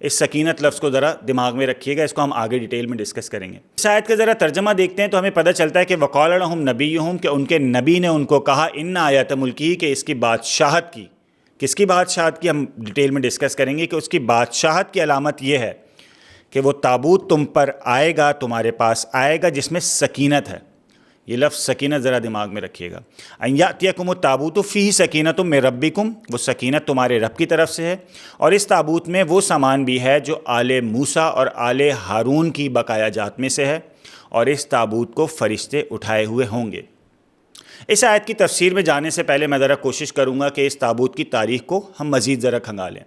اس سکینت لفظ کو ذرا دماغ میں رکھیے گا، اس کو ہم آگے ڈیٹیل میں ڈسکس کریں گے۔ اس آیت کا ذرا ترجمہ دیکھتے ہیں تو ہمیں پتہ چلتا ہے کہ وقال لہم نبیہم، کہ ان کے نبی نے ان کو کہا ان آیات ملکی، کہ اس کی بادشاہت کی، کس کی بادشاہت کی ہم ڈیٹیل میں ڈسکس کریں گے، کہ اس کی بادشاہت کی علامت یہ ہے کہ وہ تابوت تم پر آئے گا، تمہارے پاس آئے گا جس میں سکینت ہے۔ یہ لفظ سکینت ذرا دماغ میں رکھیے گا۔ ان یاتیکم التابوت فیہ سکینۃ من ربکم، وہ سکینت تمہارے رب کی طرف سے ہے، اور اس تابوت میں وہ سامان بھی ہے جو آل موسیٰ اور آل ہارون کی بقایا جات میں سے ہے، اور اس تابوت کو فرشتے اٹھائے ہوئے ہوں گے۔ اس آیت کی تفسیر میں جانے سے پہلے میں ذرا کوشش کروں گا کہ اس تابوت کی تاریخ کو ہم مزید ذرا کھنگالیں۔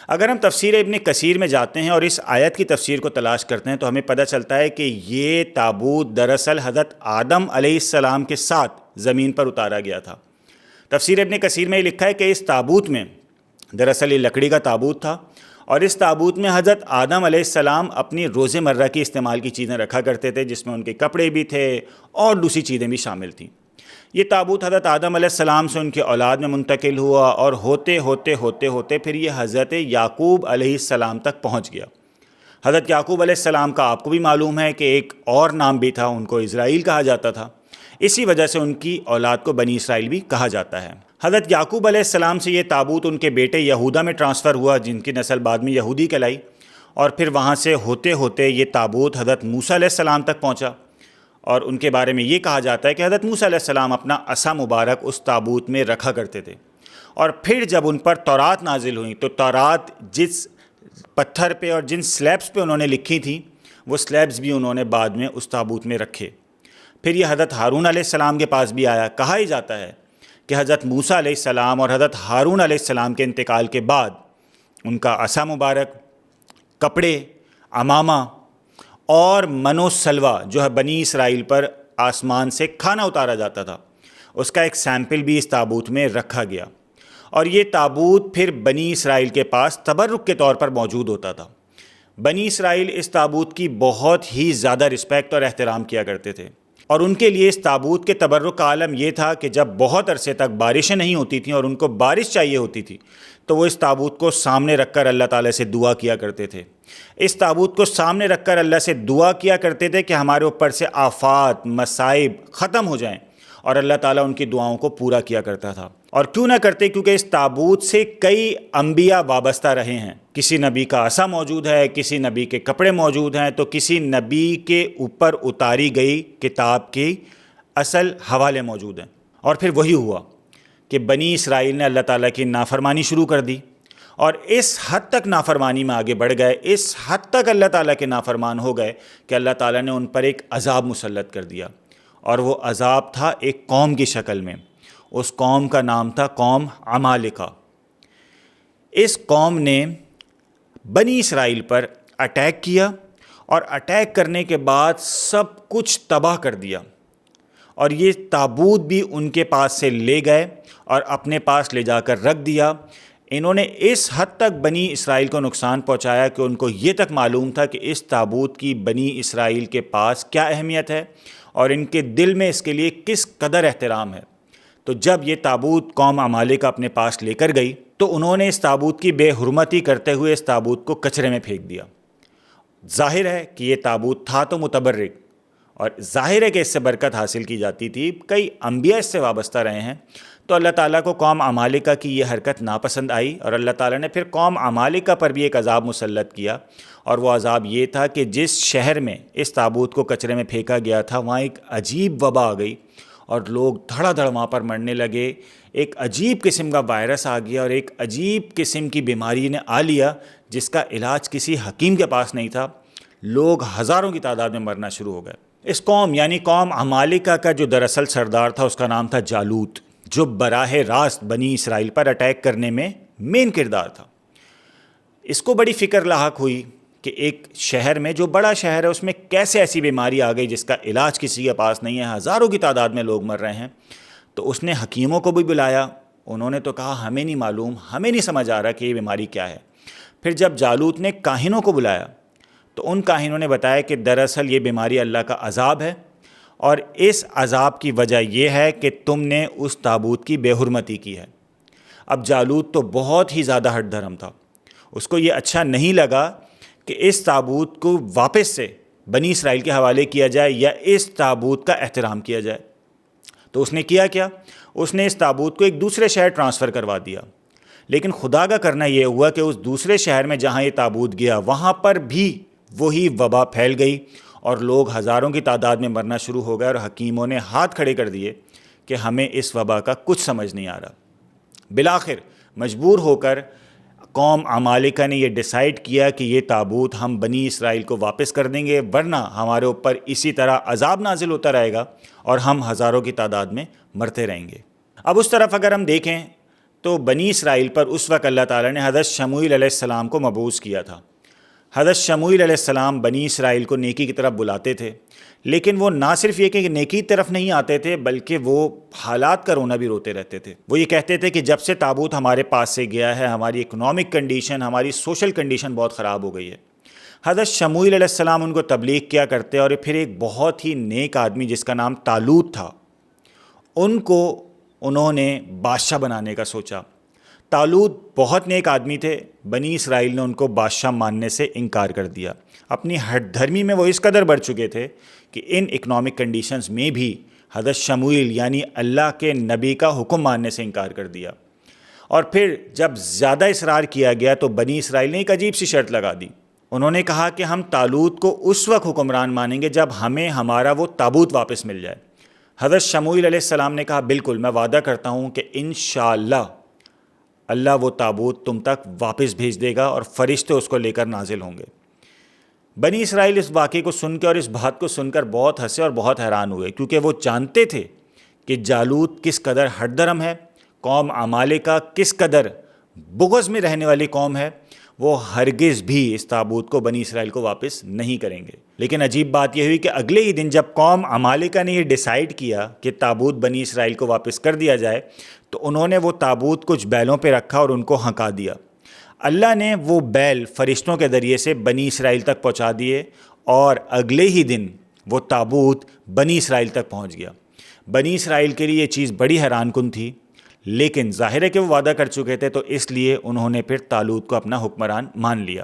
اگر ہم تفسیر ابن کثیر میں جاتے ہیں اور اس آیت کی تفسیر کو تلاش کرتے ہیں تو ہمیں پتہ چلتا ہے کہ یہ تابوت دراصل حضرت آدم علیہ السلام کے ساتھ زمین پر اتارا گیا تھا۔ تفسیر ابن کثیر میں یہ لکھا ہے کہ اس تابوت میں دراصل یہ لکڑی کا تابوت تھا، اور اس تابوت میں حضرت آدم علیہ السلام اپنی روز مرہ کی استعمال کی چیزیں رکھا کرتے تھے، جس میں ان کے کپڑے بھی تھے اور دوسری چیزیں بھی شامل تھیں۔ یہ تابوت حضرت آدم علیہ السلام سے ان کی اولاد میں منتقل ہوا، اور ہوتے ہوتے پھر یہ حضرت یعقوب علیہ السلام تک پہنچ گیا۔ حضرت یعقوب علیہ السلام کا آپ کو بھی معلوم ہے کہ ایک اور نام بھی تھا، ان کو اسرائیل کہا جاتا تھا، اسی وجہ سے ان کی اولاد کو بنی اسرائیل بھی کہا جاتا ہے۔ حضرت یعقوب علیہ السلام سے یہ تابوت ان کے بیٹے یہودا میں ٹرانسفر ہوا، جن کی نسل بعد میں یہودی کہلائی، اور پھر وہاں سے ہوتے یہ تابوت حضرت موسیٰ علیہ السلام تک پہنچا، اور ان کے بارے میں یہ کہا جاتا ہے کہ حضرت موسیٰ علیہ السلام اپنا عصا مبارک اس تابوت میں رکھا کرتے تھے، اور پھر جب ان پر تورات نازل ہوئی تو تورات جس پتھر پہ اور جن سلیبس پہ انہوں نے لکھی تھی، وہ سلیبس بھی انہوں نے بعد میں اس تابوت میں رکھے۔ پھر یہ حضرت ہارون علیہ السلام کے پاس بھی آیا۔ کہا ہی جاتا ہے کہ حضرت موسیٰ علیہ السلام اور حضرت ہارون علیہ السلام کے انتقال کے بعد ان کا عصا مبارک، کپڑے، عمامہ اور من و سلوہ جو ہے بنی اسرائیل پر آسمان سے کھانا اتارا جاتا تھا، اس کا ایک سیمپل بھی اس تابوت میں رکھا گیا، اور یہ تابوت پھر بنی اسرائیل کے پاس تبرک کے طور پر موجود ہوتا تھا۔ بنی اسرائیل اس تابوت کی بہت ہی زیادہ رسپیکٹ اور احترام کیا کرتے تھے، اور ان کے لیے اس تابوت کے تبرک کا عالم یہ تھا کہ جب بہت عرصے تک بارشیں نہیں ہوتی تھیں اور ان کو بارش چاہیے ہوتی تھی تو وہ اس تابوت کو سامنے رکھ کر اللہ تعالیٰ سے دعا کیا کرتے تھے۔ اس تابوت کو سامنے رکھ کر اللہ سے دعا کیا کرتے تھے کہ ہمارے اوپر سے آفات، مصائب ختم ہو جائیں، اور اللہ تعالیٰ ان کی دعاؤں کو پورا کیا کرتا تھا۔ اور کیوں نہ کرتے، کیونکہ اس تابوت سے کئی انبیاء وابستہ رہے ہیں۔ کسی نبی کا عصا موجود ہے، کسی نبی کے کپڑے موجود ہیں، تو کسی نبی کے اوپر اتاری گئی کتاب کی اصل حوالے موجود ہیں۔ اور پھر وہی ہوا کہ بنی اسرائیل نے اللہ تعالیٰ کی نافرمانی شروع کر دی، اور اس حد تک نافرمانی میں آگے بڑھ گئے، اس حد تک اللہ تعالیٰ کے نافرمان ہو گئے کہ اللہ تعالیٰ نے ان پر ایک عذاب مسلط کر دیا، اور وہ عذاب تھا ایک قوم کی شکل میں۔ اس قوم کا نام تھا قوم عمالقہ۔ اس قوم نے بنی اسرائیل پر اٹیک کیا، اور اٹیک کرنے کے بعد سب کچھ تباہ کر دیا، اور یہ تابوت بھی ان کے پاس سے لے گئے اور اپنے پاس لے جا کر رکھ دیا۔ انہوں نے اس حد تک بنی اسرائیل کو نقصان پہنچایا کہ ان کو یہ تک معلوم تھا کہ اس تابوت کی بنی اسرائیل کے پاس کیا اہمیت ہے اور ان کے دل میں اس کے لیے کس قدر احترام ہے۔ تو جب یہ تابوت قوم عمالقہ اپنے پاس لے کر گئی تو انہوں نے اس تابوت کی بے حرمتی کرتے ہوئے اس تابوت کو کچرے میں پھینک دیا۔ ظاہر ہے کہ یہ تابوت تھا تو متبرک، اور ظاہر ہے کہ اس سے برکت حاصل کی جاتی تھی، کئی انبیاء اس سے وابستہ رہے ہیں، تو اللہ تعالیٰ کو قوم عمالقہ کی یہ حرکت ناپسند آئی، اور اللہ تعالیٰ نے پھر قوم عمالقہ پر بھی ایک عذاب مسلط کیا، اور وہ عذاب یہ تھا کہ جس شہر میں اس تابوت کو کچرے میں پھینکا گیا تھا وہاں ایک عجیب وبا آ گئی، اور لوگ دھڑا دھڑ وہاں پر مرنے لگے۔ ایک عجیب قسم کا وائرس آ گیا، اور ایک عجیب قسم کی بیماری نے آ لیا جس کا علاج کسی حکیم کے پاس نہیں تھا۔ لوگ ہزاروں کی تعداد میں مرنا شروع ہو گئے۔ اس قوم یعنی قوم عمالقہ کا جو دراصل سردار تھا اس کا نام تھا جالوت، جو براہ راست بنی اسرائیل پر اٹیک کرنے میں مین کردار تھا۔ اس کو بڑی فکر لاحق ہوئی کہ ایک شہر میں، جو بڑا شہر ہے، اس میں کیسے ایسی بیماری آ گئی جس کا علاج کسی کے پاس نہیں ہے، ہزاروں کی تعداد میں لوگ مر رہے ہیں۔ تو اس نے حکیموں کو بھی بلایا، انہوں نے تو کہا ہمیں نہیں معلوم، ہمیں نہیں سمجھ آ رہا کہ یہ بیماری کیا ہے۔ پھر جب جالوت نے کاہنوں کو بلایا تو ان کاہنوں نے بتایا کہ دراصل یہ بیماری اللہ کا عذاب ہے، اور اس عذاب کی وجہ یہ ہے کہ تم نے اس تابوت کی بے حرمتی کی ہے۔ اب جالوت تو بہت ہی زیادہ ہٹ دھرم تھا، اس کو یہ اچھا نہیں لگا کہ اس تابوت کو واپس سے بنی اسرائیل کے حوالے کیا جائے یا اس تابوت کا احترام کیا جائے. تو اس نے کیا کیا؟ اس نے اس تابوت کو ایک دوسرے شہر ٹرانسفر کروا دیا. لیکن خدا کا کرنا یہ ہوا کہ اس دوسرے شہر میں جہاں یہ تابوت گیا وہاں پر بھی وہی وبا پھیل گئی اور لوگ ہزاروں کی تعداد میں مرنا شروع ہو گئے، اور حکیموں نے ہاتھ کھڑے کر دیے کہ ہمیں اس وبا کا کچھ سمجھ نہیں آ رہا. بالآخر مجبور ہو کر قوم عمالقہ نے یہ ڈیسائیڈ کیا کہ یہ تابوت ہم بنی اسرائیل کو واپس کر دیں گے، ورنہ ہمارے اوپر اسی طرح عذاب نازل ہوتا رہے گا اور ہم ہزاروں کی تعداد میں مرتے رہیں گے. اب اس طرف اگر ہم دیکھیں تو بنی اسرائیل پر اس وقت اللہ تعالیٰ نے حضرت شموئیل علیہ السلام کو مبعوث کیا تھا. حضرت شموئیل علیہ السلام بنی اسرائیل کو نیکی کی طرف بلاتے تھے، لیکن وہ نہ صرف یہ کہ نیکی کی طرف نہیں آتے تھے بلکہ وہ حالات کا رونا بھی روتے رہتے تھے. وہ یہ کہتے تھے کہ جب سے تابوت ہمارے پاس سے گیا ہے ہماری اکنامک کنڈیشن، ہماری سوشل کنڈیشن بہت خراب ہو گئی ہے. حضرت شموئیل علیہ السلام ان کو تبلیغ کیا کرتے، اور پھر ایک بہت ہی نیک آدمی جس کا نام طالوت تھا ان کو انہوں نے بادشاہ بنانے کا سوچا. طالوت بہت نیک آدمی تھے، بنی اسرائیل نے ان کو بادشاہ ماننے سے انکار کر دیا. اپنی ہٹ دھرمی میں وہ اس قدر بڑھ چکے تھے کہ ان اکنامک کنڈیشنز میں بھی حضرت شموئیل یعنی اللہ کے نبی کا حکم ماننے سے انکار کر دیا. اور پھر جب زیادہ اصرار کیا گیا تو بنی اسرائیل نے ایک عجیب سی شرط لگا دی. انہوں نے کہا کہ ہم طالوت کو اس وقت حکمران مانیں گے جب ہمیں ہمارا وہ تابوت واپس مل جائے. حضرت شموئیل علیہ السلام نے کہا بالکل، میں وعدہ کرتا ہوں کہ انشاءاللہ اللہ وہ تابوت تم تک واپس بھیج دے گا اور فرشتے اس کو لے کر نازل ہوں گے. بنی اسرائیل اس واقعے کو سن کے اور اس بات کو سن کر بہت ہنسے اور بہت حیران ہوئے، کیونکہ وہ جانتے تھے کہ جالوت کس قدر ہٹ درم ہے، قوم عمالقہ کس قدر بغض میں رہنے والی قوم ہے. وہ ہرگز بھی اس تابوت کو بنی اسرائیل کو واپس نہیں کریں گے. لیکن عجیب بات یہ ہوئی کہ اگلے ہی دن جب قوم عمالقہ نے یہ ڈیسائیڈ کیا کہ تابوت بنی اسرائیل کو واپس کر دیا جائے تو انہوں نے وہ تابوت کچھ بیلوں پہ رکھا اور ان کو ہنکا دیا. اللہ نے وہ بیل فرشتوں کے ذریعے سے بنی اسرائیل تک پہنچا دیے اور اگلے ہی دن وہ تابوت بنی اسرائیل تک پہنچ گیا. بنی اسرائیل کے لیے یہ چیز بڑی حیران کن تھی، لیکن ظاہر ہے کہ وہ وعدہ کر چکے تھے تو اس لیے انہوں نے پھر طالوت کو اپنا حکمران مان لیا.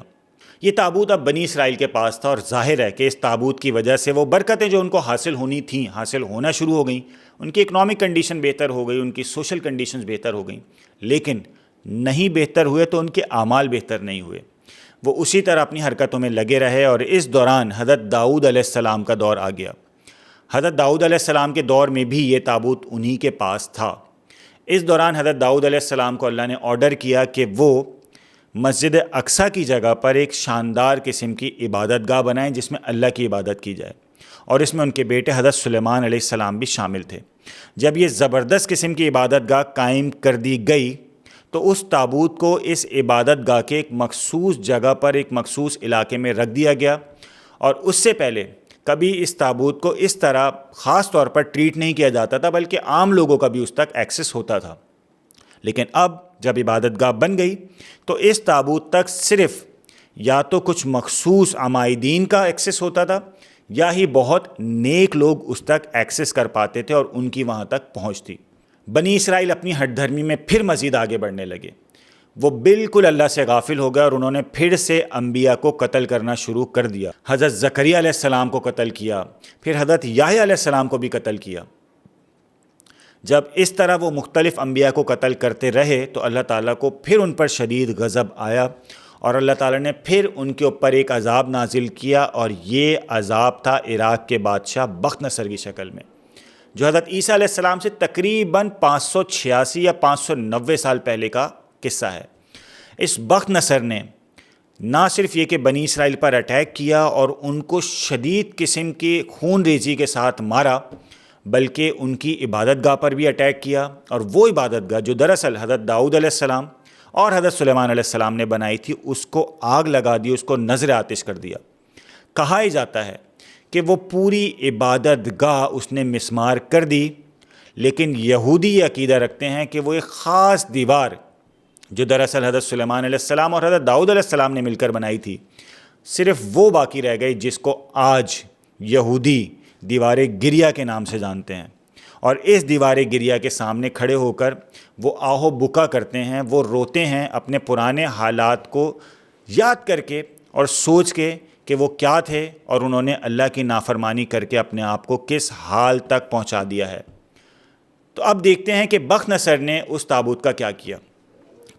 یہ تابوت اب بنی اسرائیل کے پاس تھا اور ظاہر ہے کہ اس تابوت کی وجہ سے وہ برکتیں جو ان کو حاصل ہونی تھیں حاصل ہونا شروع ہو گئیں. ان کی اکنامک کنڈیشن بہتر ہو گئی، ان کی سوشل کنڈیشنز بہتر ہو گئیں، لیکن نہیں بہتر ہوئے تو ان کے اعمال بہتر نہیں ہوئے. وہ اسی طرح اپنی حرکتوں میں لگے رہے اور اس دوران حضرت داؤد علیہ السلام کا دور آ گیا. حضرت داؤد علیہ السلام کے دور میں بھی یہ تابوت انہی کے پاس تھا. اس دوران حضرت داؤد علیہ السلام کو اللہ نے آرڈر کیا کہ وہ مسجد اقصیٰ کی جگہ پر ایک شاندار قسم کی عبادت گاہ بنائیں جس میں اللہ کی عبادت کی جائے، اور اس میں ان کے بیٹے حضرت سلیمان علیہ السلام بھی شامل تھے. جب یہ زبردست قسم کی عبادت گاہ قائم کر دی گئی تو اس تابوت کو اس عبادت گاہ کے ایک مخصوص جگہ پر ایک مخصوص علاقے میں رکھ دیا گیا، اور اس سے پہلے کبھی اس تابوت کو اس طرح خاص طور پر ٹریٹ نہیں کیا جاتا تھا بلکہ عام لوگوں کا بھی اس تک ایکسس ہوتا تھا. لیکن اب جب عبادت گاہ بن گئی تو اس تابوت تک صرف یا تو کچھ مخصوص عمائدین کا ایکسس ہوتا تھا یا ہی بہت نیک لوگ اس تک ایکسس کر پاتے تھے اور ان کی وہاں تک پہنچ تھی. بنی اسرائیل اپنی ہٹ دھرمی میں پھر مزید آگے بڑھنے لگے. وہ بالکل اللہ سے غافل ہو گئے اور انہوں نے پھر سے انبیاء کو قتل کرنا شروع کر دیا. حضرت زکریا علیہ السلام کو قتل کیا، پھر حضرت یحییٰ علیہ السلام کو بھی قتل کیا. جب اس طرح وہ مختلف انبیاء کو قتل کرتے رہے تو اللہ تعالیٰ کو پھر ان پر شدید غضب آیا اور اللہ تعالیٰ نے پھر ان کے اوپر ایک عذاب نازل کیا، اور یہ عذاب تھا عراق کے بادشاہ بخت نصر کی شکل میں، جو حضرت عیسیٰ علیہ السلام سے تقریباً 586 یا 590 سال پہلے کا قصہ ہے. اس بخت نصر نے نہ صرف یہ کہ بنی اسرائیل پر اٹیک کیا اور ان کو شدید قسم کی خون ریزی کے ساتھ مارا، بلکہ ان کی عبادت گاہ پر بھی اٹیک کیا، اور وہ عبادت گاہ جو دراصل حضرت داؤد علیہ السلام اور حضرت سلیمان علیہ السلام نے بنائی تھی اس کو آگ لگا دی، اس کو نذر آتش کر دیا. کہا ہی جاتا ہے کہ وہ پوری عبادت گاہ اس نے مسمار کر دی. لیکن یہودی یہ عقیدہ رکھتے ہیں کہ وہ ایک خاص دیوار جو دراصل حضرت سلیمان علیہ السلام اور حضرت داؤد علیہ السلام نے مل کر بنائی تھی، صرف وہ باقی رہ گئی جس کو آج یہودی دیوار گریا کے نام سے جانتے ہیں. اور اس دیوار گریا کے سامنے کھڑے ہو کر وہ آہ و بکا کرتے ہیں، وہ روتے ہیں، اپنے پرانے حالات کو یاد کر کے اور سوچ کے کہ وہ کیا تھے اور انہوں نے اللہ کی نافرمانی کر کے اپنے آپ کو کس حال تک پہنچا دیا ہے۔ تو اب دیکھتے ہیں کہ بخت نصر نے اس تابوت کا کیا کیا۔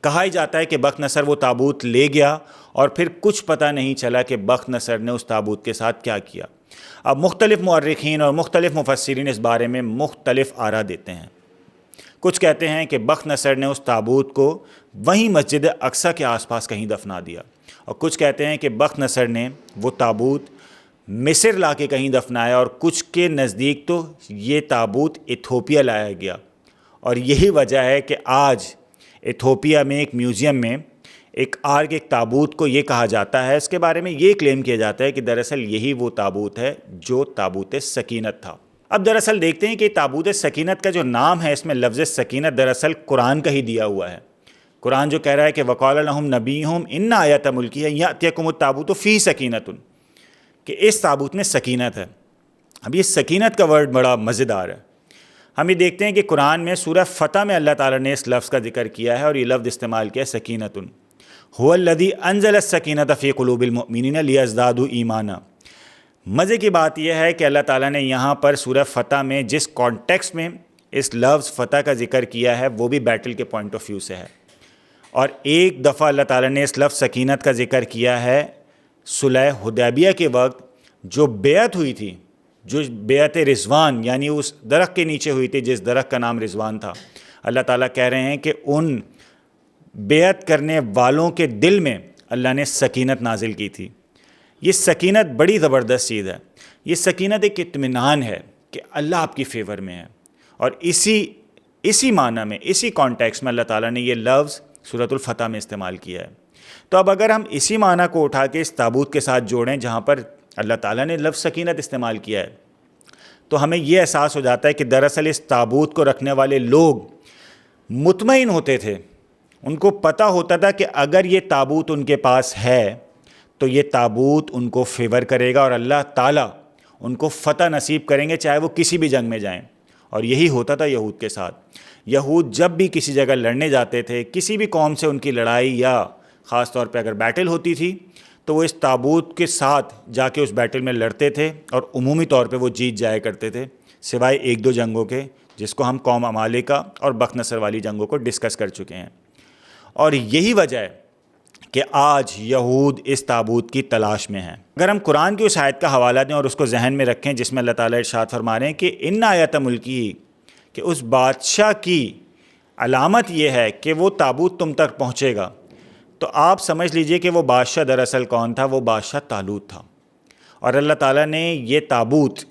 کہا ہی جاتا ہے کہ بخت نصر وہ تابوت لے گیا اور پھر کچھ پتہ نہیں چلا کہ بخت نصر نے اس تابوت کے ساتھ کیا کیا۔ اب مختلف مورخین اور مختلف مفسرین اس بارے میں مختلف آراء دیتے ہیں۔ کچھ کہتے ہیں کہ بخت نصر نے اس تابوت کو وہیں مسجد اقصی کے آس پاس کہیں دفنا دیا، اور کچھ کہتے ہیں کہ بخت نصر نے وہ تابوت مصر لا کے کہیں دفنایا، اور کچھ کے نزدیک تو یہ تابوت ایتھوپیا لایا گیا۔ اور یہی وجہ ہے کہ آج ایتھوپیا میں ایک میوزیم میں ایک تابوت کو یہ کہا جاتا ہے، اس کے بارے میں یہ کلیم کیا جاتا ہے کہ دراصل یہی وہ تابوت ہے جو تابوت سکینت تھا۔ اب دراصل دیکھتے ہیں کہ تابوت سکینت کا جو نام ہے، اس میں لفظ سکینت دراصل قرآن کا ہی دیا ہوا ہے۔ قرآن جو کہہ رہا ہے کہ وَقَالَ لَهُمْ نَبِيُّهُمْ إِنَّ آیَاتَ مُلْکِهِ أَن يَأْتِيَكُمُ التَّابُوتُ فِيهِ سَکِینَةٌ، کہ اس تابوت میں سکینت ہے۔ اب یہ سکینت کا ورڈ بڑا مزیدار ہے۔ ہم یہ دیکھتے ہیں کہ قرآن میں سورہ فتح میں اللہ تعالیٰ نے اس لفظ کا ذکر کیا ہے، اور یہ لفظ استعمال کیا ہے سکینۃ۔ هُوَ الَّذِي أَنزَلَ السَّکِینَةَ فِی قُلُوبِ الْمُؤْمِنِینَ لِیَزْدَادُوا ایمَانًا۔ مزے کی بات یہ ہے کہ اللہ تعالیٰ نے یہاں پر سورہ فتح میں جس کانٹیکسٹ میں اس لفظ فتح کا ذکر کیا ہے وہ بھی بیٹل کے پوائنٹ آف ویو سے ہے، اور ایک دفعہ اللہ تعالیٰ نے اس لفظ سکینت کا ذکر کیا ہے صلح حدیبیہ کے وقت جو بیعت ہوئی تھی، جو بیعت رضوان، یعنی اس درخت کے نیچے ہوئی تھی جس درخت کا نام رضوان تھا۔ اللہ تعالیٰ کہہ رہے ہیں کہ ان بیعت کرنے والوں کے دل میں اللہ نے سکینت نازل کی تھی۔ یہ سکینت بڑی زبردست چیز ہے۔ یہ سکینت ایک اطمینان ہے کہ اللہ آپ کی فیور میں ہے، اور اسی معنی میں، اسی کانٹیکس میں اللہ تعالیٰ نے یہ لفظ سورۃ الفتح میں استعمال کیا ہے۔ تو اب اگر ہم اسی معنی کو اٹھا کے اس تابوت کے ساتھ جوڑیں جہاں پر اللہ تعالیٰ نے لفظ سکینت استعمال کیا ہے، تو ہمیں یہ احساس ہو جاتا ہے کہ دراصل اس تابوت کو رکھنے والے لوگ مطمئن ہوتے تھے، ان کو پتہ ہوتا تھا کہ اگر یہ تابوت ان کے پاس ہے تو یہ تابوت ان کو فیور کرے گا، اور اللہ تعالیٰ ان کو فتح نصیب کریں گے چاہے وہ کسی بھی جنگ میں جائیں۔ اور یہی ہوتا تھا یہود کے ساتھ۔ یہود جب بھی کسی جگہ لڑنے جاتے تھے، کسی بھی قوم سے ان کی لڑائی یا خاص طور پہ اگر بیٹل ہوتی تھی، تو وہ اس تابوت کے ساتھ جا کے اس بیٹل میں لڑتے تھے، اور عمومی طور پہ وہ جیت جایا کرتے تھے، سوائے ایک دو جنگوں کے جس کو ہم قوم عمالقہ اور بخت نصر والی جنگوں کو ڈسکس کر چکے ہیں۔ اور یہی وجہ ہے کہ آج یہود اس تابوت کی تلاش میں ہیں۔ اگر ہم قرآن کی اس آیت کا حوالہ دیں اور اس کو ذہن میں رکھیں جس میں اللہ تعالیٰ ارشاد فرما رہے ہیں کہ ان آیات ملکی، کہ اس بادشاہ کی علامت یہ ہے کہ وہ تابوت تم تک پہنچے گا، تو آپ سمجھ لیجئے کہ وہ بادشاہ دراصل کون تھا؟ وہ بادشاہ طالوت تھا۔ اور اللہ تعالیٰ نے یہ تابوت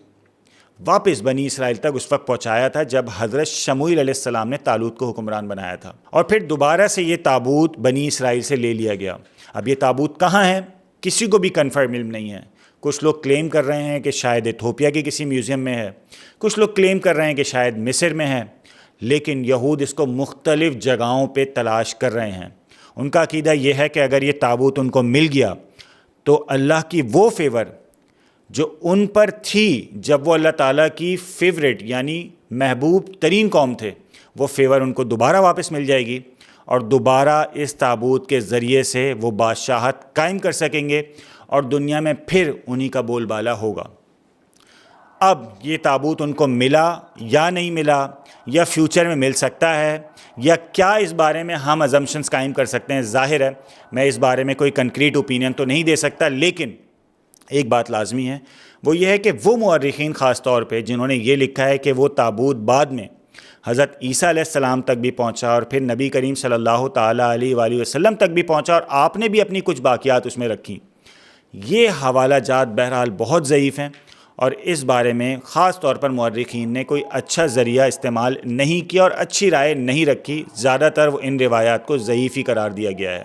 واپس بنی اسرائیل تک اس وقت پہنچایا تھا جب حضرت شموئیل علیہ السلام نے طالوت کو حکمران بنایا تھا، اور پھر دوبارہ سے یہ تابوت بنی اسرائیل سے لے لیا گیا۔ اب یہ تابوت کہاں ہے کسی کو بھی کنفرم علم نہیں ہے۔ کچھ لوگ کلیم کر رہے ہیں کہ شاید ایتھوپیا کے کسی میوزیم میں ہے، کچھ لوگ کلیم کر رہے ہیں کہ شاید مصر میں ہے، لیکن یہود اس کو مختلف جگہوں پہ تلاش کر رہے ہیں۔ ان کا عقیدہ یہ ہے کہ اگر یہ تابوت ان کو مل گیا تو اللہ کی وہ فیور جو ان پر تھی جب وہ اللہ تعالیٰ کی فیوریٹ یعنی محبوب ترین قوم تھے، وہ فیور ان کو دوبارہ واپس مل جائے گی، اور دوبارہ اس تابوت کے ذریعے سے وہ بادشاہت قائم کر سکیں گے، اور دنیا میں پھر انہی کا بول بالا ہوگا۔ اب یہ تابوت ان کو ملا یا نہیں ملا، یا فیوچر میں مل سکتا ہے، یا کیا اس بارے میں ہم ازمپشنز قائم کر سکتے ہیں؟ ظاہر ہے میں اس بارے میں کوئی کنکریٹ اوپینین تو نہیں دے سکتا، لیکن ایک بات لازمی ہے، وہ یہ ہے کہ وہ مورخین خاص طور پہ جنہوں نے یہ لکھا ہے کہ وہ تابوت بعد میں حضرت عیسیٰ علیہ السلام تک بھی پہنچا، اور پھر نبی کریم صلی اللہ تعالیٰ علیہ وآلہ وسلم تک بھی پہنچا، اور آپ نے بھی اپنی کچھ باقیات اس میں رکھیں، یہ حوالہ جات بہرحال بہت ضعیف ہیں، اور اس بارے میں خاص طور پر مورخین نے کوئی اچھا ذریعہ استعمال نہیں کیا اور اچھی رائے نہیں رکھی۔ زیادہ تر ان روایات کو ضعیف ہی قرار دیا گیا ہے۔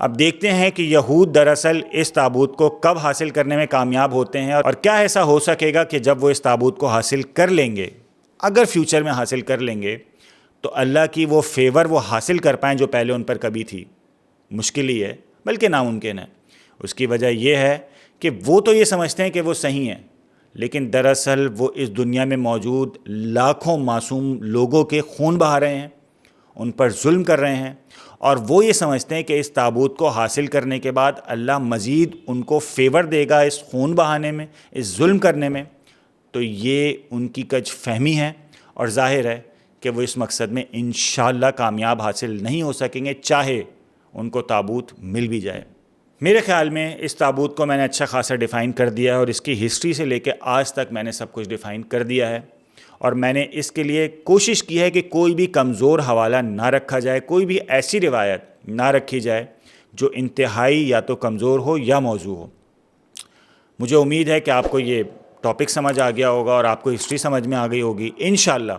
اب دیکھتے ہیں کہ یہود دراصل اس تابوت کو کب حاصل کرنے میں کامیاب ہوتے ہیں، اور کیا ایسا ہو سکے گا کہ جب وہ اس تابوت کو حاصل کر لیں گے، اگر فیوچر میں حاصل کر لیں گے، تو اللہ کی وہ فیور وہ حاصل کر پائیں جو پہلے ان پر کبھی تھی۔ مشکل ہی ہے بلکہ ناممکن ہے۔ اس کی وجہ یہ ہے کہ وہ تو یہ سمجھتے ہیں کہ وہ صحیح ہیں، لیکن دراصل وہ اس دنیا میں موجود لاکھوں معصوم لوگوں کے خون بہا رہے ہیں، ان پر ظلم کر رہے ہیں، اور وہ یہ سمجھتے ہیں کہ اس تابوت کو حاصل کرنے کے بعد اللہ مزید ان کو فیور دے گا اس خون بہانے میں، اس ظلم کرنے میں، تو یہ ان کی کج فہمی ہے، اور ظاہر ہے کہ وہ اس مقصد میں انشاءاللہ کامیاب حاصل نہیں ہو سکیں گے، چاہے ان کو تابوت مل بھی جائے۔ میرے خیال میں اس تابوت کو میں نے اچھا خاصا ڈیفائن کر دیا ہے، اور اس کی ہسٹری سے لے کے آج تک میں نے سب کچھ ڈیفائن کر دیا ہے، اور میں نے اس کے لیے کوشش کی ہے کہ کوئی بھی کمزور حوالہ نہ رکھا جائے، کوئی بھی ایسی روایت نہ رکھی جائے جو انتہائی یا تو کمزور ہو یا موضوع ہو۔ مجھے امید ہے کہ آپ کو یہ ٹاپک سمجھ آ گیا ہوگا اور آپ کو ہسٹری سمجھ میں آ گئی ہوگی۔ انشاءاللہ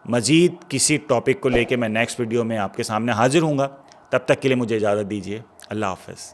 مزید کسی ٹاپک کو لے کے میں نیکسٹ ویڈیو میں آپ کے سامنے حاضر ہوں گا۔ تب تک کے لیے مجھے اجازت دیجیے۔ اللہ حافظ۔